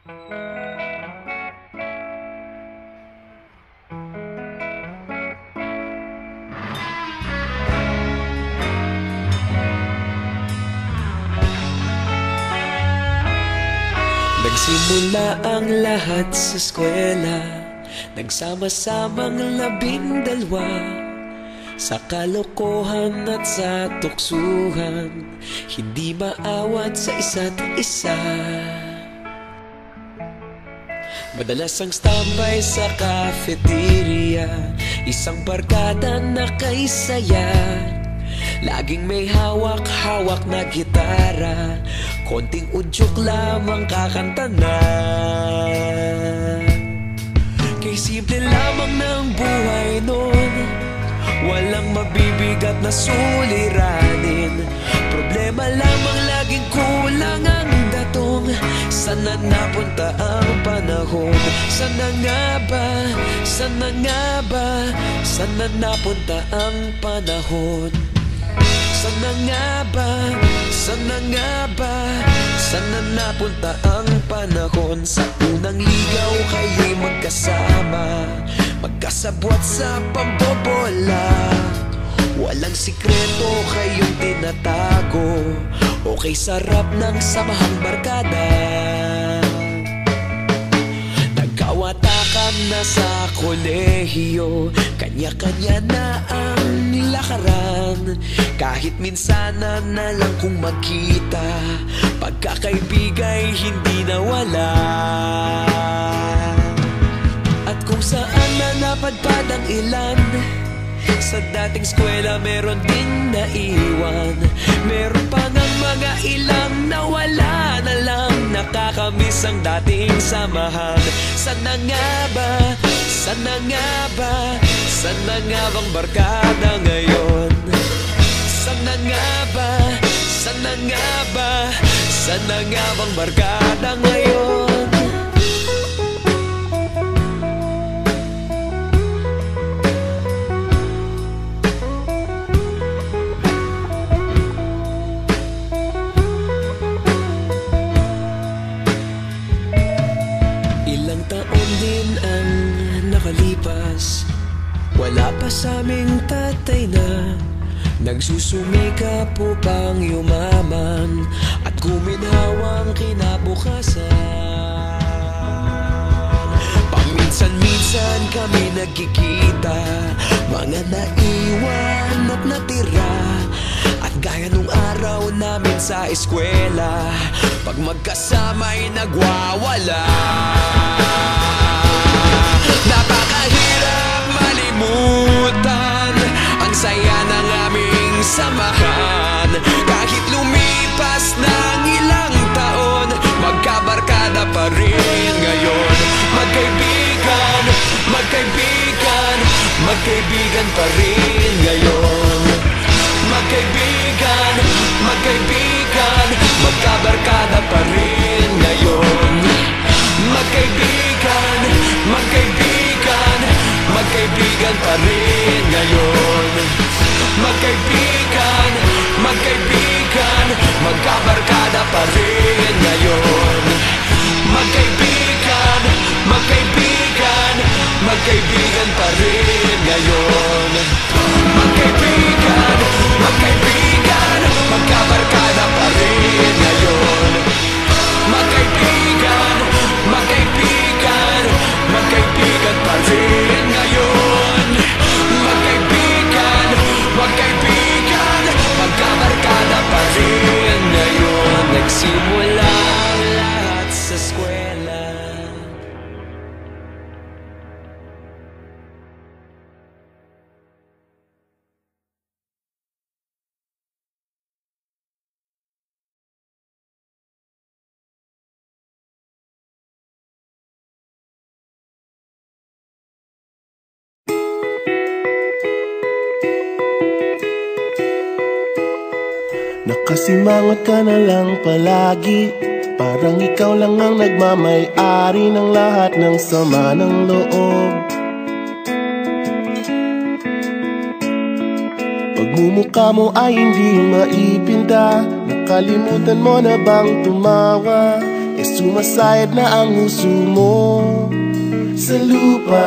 Nagsimula ang lahat sa eskwela, nagsama-samang 12 sa kalokohan at sa tuksuhan, hindi maawat sa isa't isa. Madalas ang standby sa cafeteria, isang barkada na kay saya. Laging may hawak-hawak na gitara, konting udyok lamang kakanta na. Kay simple lamang ng buhay nun, walang mabibigat na suliranin. Problema lamang laging kulang ang datong. Sana napunta ang panahon? Sana nga ba? Sana nga ba? Sana napunta ang panahon? Sana nga ba? Sana nga ba? Sana napunta ang panahon? Sa unang ligaw kayo'y magkasama, magkasabwat sa pambobola. Walang sikreto kayong tinatago, okay sarap ng samahang barkada. Nagkawatakan na sa kolehiyo, kanya-kanya na ang nilakaran. Kahit minsanan na lang kung magkita, pagkakaibigay hindi nawala. At kung saan na napadpad ang ilan, sa dating eskwela meron ding naiwan. Meron pa ngang mga ilang nawala na lang, nakakamiss ang dating samahan. Sana nga ba? Sana nga ba? Sana nga bang barkada ngayon? Sana nga ba? Sana nga ba? Sana nga bang barkada ngayon? Ilang taon din ang nakalipas, wala pa sa aming tatay na nagsusumikap upang yumaman at guminhawang kinabukasan. Paminsan-minsan kami nagkikita, mga naiwan at natira. At gaya nung araw namin sa eskwela, pag magkasama'y nagwawala. Napakahirap malimutan ang saya ng aming samahan. Kahit lumipas ng ilang taon, magkabarkada pa rin ngayon. Magkaibigan, magkaibigan, magkaibigan pa rin ngayon. Magkaibigan, magkaibigan, magkabarkada pa rin ngayon. Magkaibigan, magkaibigan, magkaibigan pa rin ngayon. Magkaibigan, magkaibigan, magkabarkada pa rin ngayon. Magkaibigan, magkaibigan, magkaibigan pa rin ngayon. Magkaibigan, magkaibigan, magkabarkada pa rin ngayon. Magkaibigan, magkaibigan, magkaibigan pa rin ngayon. Magkaibigan, magkaibigan, magkabarkada pa rin ngayon. Nagsimula ang lahat sa eskwela. Nakasimangot ka na lang palagi, parang ikaw lang ang nagmamay-ari ng lahat ng sama ng loob. Pagmumukha mo ay hindi maipinta, nakalimutan mo na bang tumawa? sumasayad na ang huso mo sa lupa.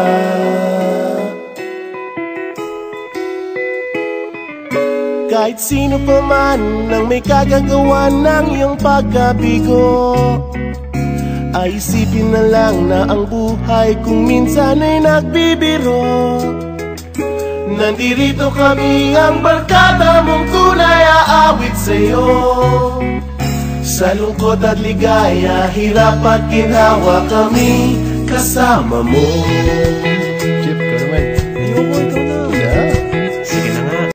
Kahit sino pa man ang may kagagawa ng iyong pagkabigo, ay isipin na lang na ang buhay kung minsan ay nagbibiro. Nandirito kami, ang barkada mong tunay aawit sa'yo. Sa lungkot at ligaya, hirap at ginhawa, kami kasama mo.